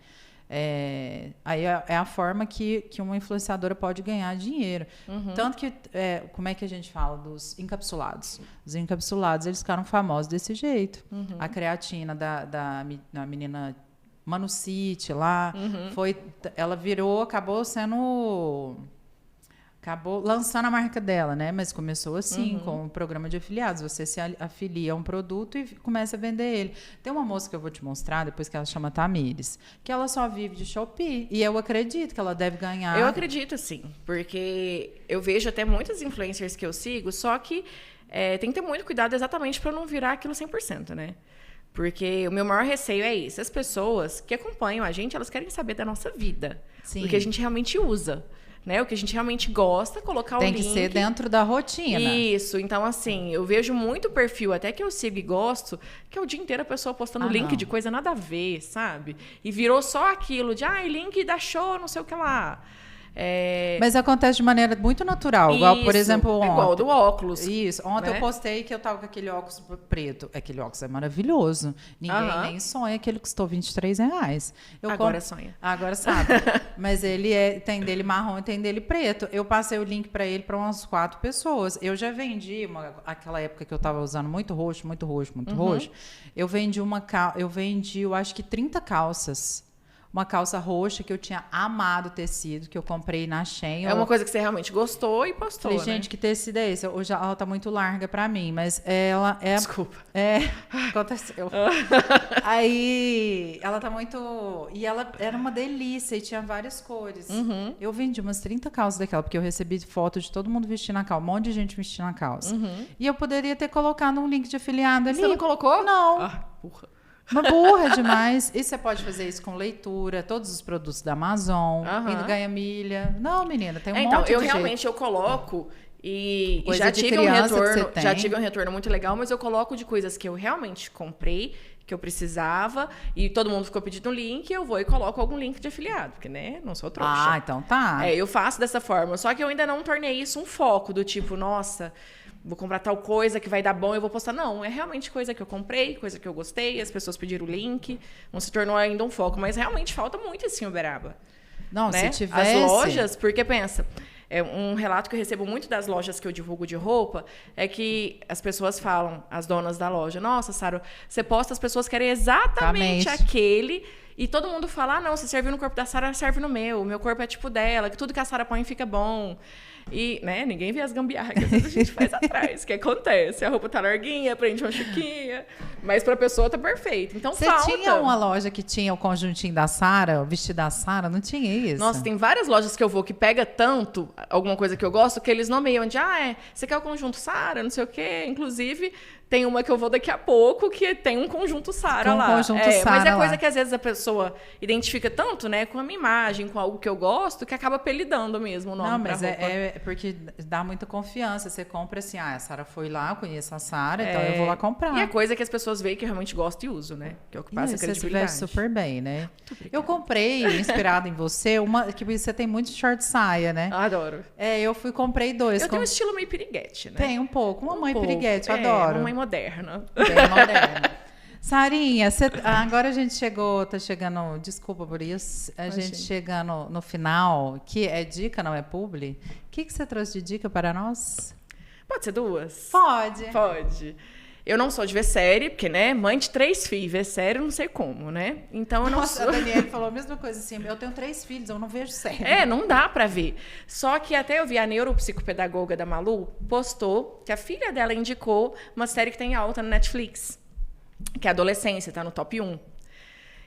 A: Aí é a forma que uma influenciadora pode ganhar dinheiro. Tanto que, como é que a gente fala dos encapsulados? Os encapsulados, eles ficaram famosos desse jeito. A creatina da menina Manucite lá, ela acabou lançando a marca dela, né? Mas começou assim, com um programa de afiliados. Você se afilia a um produto e começa a vender ele. Tem uma moça que eu vou te mostrar, depois, que ela chama Tamires, que ela só vive de Shopee. E eu acredito que ela deve ganhar...
B: Eu acredito, sim. Porque eu vejo até muitas influencers que eu sigo, só que tem que ter muito cuidado exatamente para não virar aquilo 100%, né? Porque o meu maior receio é isso. As pessoas que acompanham a gente, elas querem saber da nossa vida. Sim. O que a gente realmente usa. Né? O que a gente realmente gosta, colocar o link.
A: Tem que ser dentro da rotina.
B: Isso. Então, assim, eu vejo muito perfil, até que eu sigo e gosto, que é o dia inteiro a pessoa postando link de coisa nada a ver, sabe? E virou só aquilo de, link da show, não sei o que lá.
A: Mas acontece de maneira muito natural. Igual, por exemplo, ontem.
B: Igual do óculos.
A: Isso. Ontem, né? Eu postei que eu tava com aquele óculos preto. Aquele óculos é maravilhoso. Ninguém nem sonha que ele custou 23 reais.
B: Agora sonha.
A: Agora sabe. Mas ele tem dele marrom e tem dele preto. Eu passei o link para ele para umas 4 pessoas. Eu já vendi, aquela época que eu tava usando muito roxo. Eu vendi, eu acho que 30 calças. Uma calça roxa que eu tinha amado o tecido, que eu comprei na Shein.
B: É uma coisa que você realmente gostou e postou,
A: falei, gente, que tecido é esse? Hoje ela tá muito larga pra mim, mas ela é...
B: Desculpa.
A: Aconteceu. Aí, ela tá muito... E ela era uma delícia e tinha várias cores. Eu vendi umas 30 calças daquela, porque eu recebi foto de todo mundo vestindo a calça. Um monte de gente vestindo a calça. E eu poderia ter colocado um link de afiliado ali.
B: Você não colocou?
A: Não.
B: Porra.
A: Uma burra demais. E você pode fazer isso com leitura, todos os produtos da Amazon, indo ganha milha. Não, menina, tem um monte de
B: realmente eu coloco e
A: coisa
B: já
A: de
B: tive
A: criança
B: já tive um retorno muito legal, mas eu coloco de coisas que eu realmente comprei, que eu precisava, e todo mundo ficou pedindo link, eu vou e coloco algum link de afiliado, porque, né, não sou trouxa.
A: Então tá.
B: Eu faço dessa forma, só que eu ainda não tornei isso um foco, do tipo, nossa... Vou comprar tal coisa que vai dar bom, eu vou postar. Não, é realmente coisa que eu comprei, coisa que eu gostei, as pessoas pediram o link, não se tornou ainda um foco, mas realmente falta muito assim, Uberaba.
A: Não,
B: né?
A: Se tivesse...
B: As lojas, porque pensa, um relato que eu recebo muito das lojas que eu divulgo de roupa é que as pessoas falam, as donas da loja, nossa, Sara, você posta, as pessoas querem exatamente aquele... E todo mundo fala, não, se serviu no corpo da Sara, serve no meu. O meu corpo é tipo dela, que tudo que a Sara põe fica bom. E, né, ninguém vê as gambiarras que às vezes a gente faz atrás. O que acontece? A roupa tá larguinha, prende uma chuquinha. Mas pra pessoa tá perfeito. Então
A: Você
B: falta.
A: tinha uma loja que tinha o conjuntinho da Sara, o vestido da Sara? Não tinha isso?
B: Nossa, tem várias lojas que eu vou que pega tanto alguma coisa que eu gosto que eles nomeiam de, você quer o conjunto Sara, não sei o quê. Inclusive, tem uma que eu vou daqui a pouco que tem um conjunto Sara lá.
A: Conjunto Sara
B: mas é coisa
A: lá.
B: que às vezes a pessoa identifica tanto, né, com a minha imagem, com algo que eu gosto, que acaba apelidando mesmo o nome
A: Não,
B: pra
A: mas
B: roupa.
A: é porque dá muita confiança. Você compra assim, a Sara foi lá, eu conheço a Sara, então eu vou lá comprar.
B: E é coisa que as pessoas veem que eu realmente gosto e uso, né? Que é o que passa a
A: Você se
B: credibilidade.
A: veste super bem, né? Eu comprei, inspirada em você, uma que você tem muito short saia, né?
B: Adoro.
A: Eu comprei 2.
B: Eu tenho um estilo meio piriguete, né?
A: Tem um pouco. Uma mãe
B: pouco.
A: piriguete, eu adoro.
B: Uma mãe moderna.
A: Bem moderna. Sarinha, agora a gente tá chegando, desculpa por isso, a gente chega no final, que é dica, não é publi. O que você trouxe de dica para nós?
B: Pode ser 2?
A: Pode.
B: Pode. Eu não sou de ver série, porque, né, mãe de 3 filhos, ver série eu não sei como, né? Então eu não
A: Nossa,
B: sou...
A: a Daniela falou a mesma coisa assim, eu tenho 3 filhos, eu não vejo série.
B: Não dá pra ver. Só que até eu vi a neuropsicopedagoga da Malu postou que a filha dela indicou uma série que tem alta no Netflix, que é Adolescência, tá no top 1.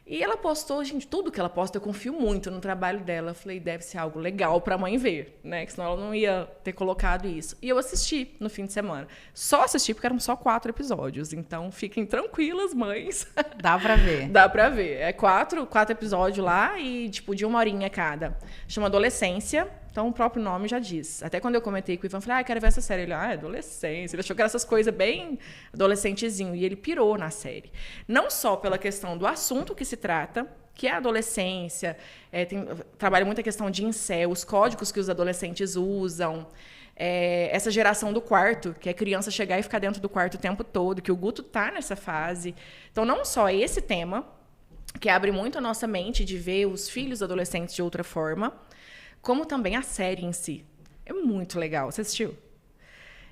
B: E ela postou, gente, tudo que ela posta, eu confio muito no trabalho dela. Eu falei, deve ser algo legal pra mãe ver, né? Que senão ela não ia ter colocado isso. E eu assisti no fim de semana. Só assisti porque eram só 4 episódios. Então, fiquem tranquilas, mães.
A: Dá pra ver.
B: Dá pra ver. É 4 episódios lá e, tipo, de 1 horinha cada. Chama Adolescência. Então, o próprio nome já diz. Até quando eu comentei com o Ivan, falei, eu quero ver essa série. Ele, é adolescência. Ele achou que era essas coisas bem adolescentezinho. E ele pirou na série. Não só pela questão do assunto que se trata, que é a adolescência, trabalha muito a questão de incel, os códigos que os adolescentes usam, essa geração do quarto, que é criança chegar e ficar dentro do quarto o tempo todo, que o Guto tá nessa fase. Então, não só esse tema, que abre muito a nossa mente de ver os filhos adolescentes de outra forma, como também a série em si. É muito legal. Você assistiu?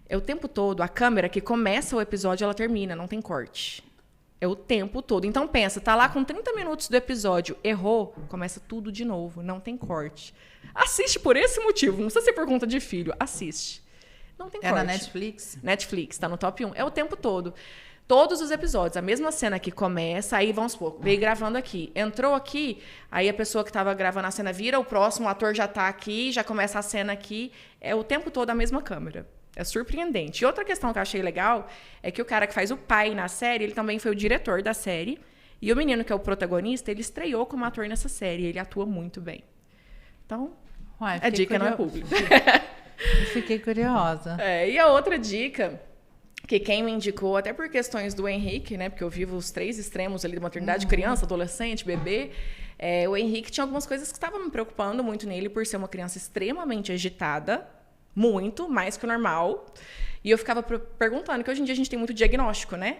B: É o tempo todo, a câmera que começa o episódio, ela termina, não tem corte. É o tempo todo. Então, pensa, tá lá com 30 minutos do episódio, errou, começa tudo de novo, não tem corte. Assiste por esse motivo, não precisa ser por conta de filho, assiste. Não tem corte.
A: É na Netflix?
B: Netflix, tá no top 1. É o tempo todo. Todos os episódios, a mesma cena que começa, aí vamos supor, veio gravando aqui. Entrou aqui, aí a pessoa que estava gravando a cena vira, o próximo ator já está aqui, já começa a cena aqui. É o tempo todo a mesma câmera. É surpreendente. E outra questão que eu achei legal é que o cara que faz o pai na série, ele também foi o diretor da série. E o menino que é o protagonista, ele estreou como ator nessa série. Ele atua muito bem. Então, a dica não é pública.
A: Fiquei curiosa.
B: E a outra dica... que quem me indicou, até por questões do Henrique, né? Porque eu vivo os 3 extremos ali de maternidade, criança, adolescente, bebê. O Henrique tinha algumas coisas que estavam me preocupando muito nele por ser uma criança extremamente agitada, muito, mais que o normal. E eu ficava perguntando, que hoje em dia a gente tem muito diagnóstico, né?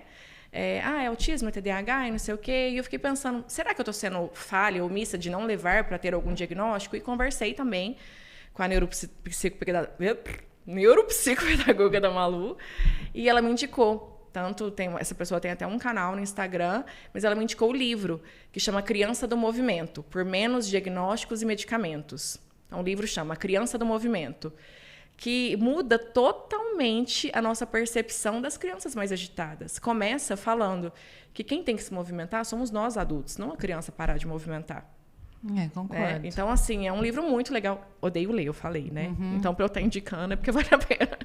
B: É autismo, é TDAH e não sei o quê. E eu fiquei pensando, será que eu estou sendo falha, omissa de não levar para ter algum diagnóstico? E conversei também com a neuropsicopedagoga da Malu, e ela me indicou. Essa pessoa tem até um canal no Instagram, mas ela me indicou o livro, que chama Criança do Movimento, por menos diagnósticos e medicamentos. Então, o livro chama Criança do Movimento, que muda totalmente a nossa percepção das crianças mais agitadas. Começa falando que quem tem que se movimentar somos nós adultos, não a criança parar de movimentar.
A: Concordo.
B: Então, assim, é um livro muito legal. Odeio ler, eu falei, né? Então, para eu estar indicando, é porque vale a pena.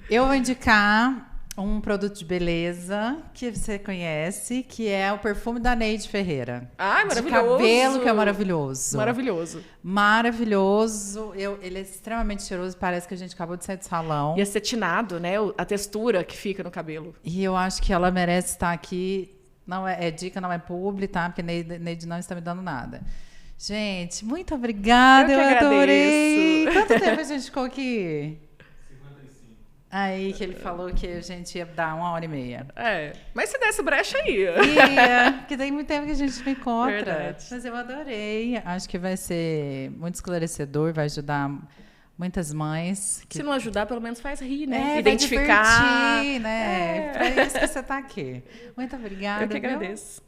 A: Eu vou indicar um produto de beleza que você conhece, que é o perfume da Neide Ferreira.
B: Ai, maravilhoso!
A: De cabelo, que é maravilhoso.
B: Maravilhoso.
A: Maravilhoso. Ele é extremamente cheiroso, parece que a gente acabou de sair do salão.
B: E acetinado, né? A textura que fica no cabelo.
A: E eu acho que ela merece estar aqui. Não é dica, não é publi, tá? Porque Neide não está me dando nada. Gente, muito obrigada, eu adorei. Quanto tempo a gente ficou aqui?
C: 55.
A: Aí que ele falou que a gente ia dar 1h30.
B: Mas se desse brecha aí.
A: Porque tem muito tempo que a gente não encontra.
B: Verdade.
A: Mas eu adorei. Acho que vai ser muito esclarecedor, vai ajudar muitas mães.
B: Se não ajudar, pelo menos faz rir, né?
A: Vai
B: identificar.
A: divertir, né? Pra isso que você tá aqui. Muito obrigada.
B: Eu que agradeço.